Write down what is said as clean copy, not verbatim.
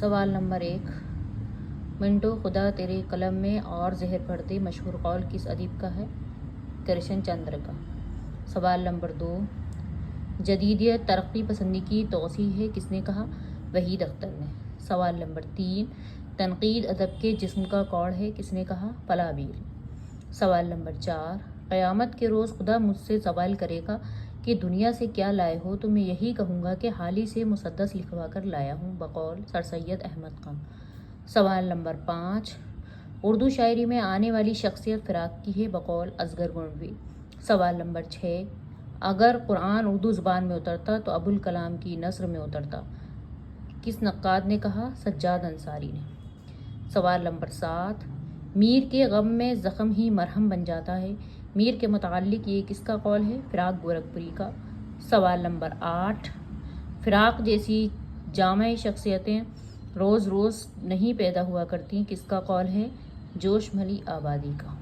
سوال نمبر 1، منٹو خدا تیرے قلم میں اور زہر بھر دے مشہور قول کس ادیب کا ہے؟ کرشن چندر کا۔ سوال نمبر 2، جدیدیت ترقی پسندی کی توسیع ہے کس نے کہا؟ وحید اختر نے۔ سوال نمبر 3، تنقید ادب کے جسم کا کوڑ ہے کس نے کہا؟ پلاویل۔ سوال نمبر 4، قیامت کے روز خدا مجھ سے سوال کرے گا کہ دنیا سے کیا لائے ہو تو میں یہی کہوں گا کہ حال ہی سے مسدس لکھوا کر لایا ہوں، بقول سر سید احمد خان۔ سوال نمبر 5، اردو شاعری میں آنے والی شخصیت فراق کی ہے، بقول اصغر گنگوی۔ سوال نمبر 6، اگر قرآن اردو زبان میں اترتا تو ابوالکلام کی نثر میں اترتا، کس نقاد نے کہا؟ سجاد انصاری نے۔ سوال نمبر 7، میر کے غم میں زخم ہی مرہم بن جاتا ہے، میر کے متعلق یہ کس کا قول ہے؟ فراق گورکھپوری کا۔ سوال نمبر 8، فراق جیسی جامع شخصیتیں روز روز نہیں پیدا ہوا کرتی، کس کا قول ہے؟ جوش ملی آبادی کا۔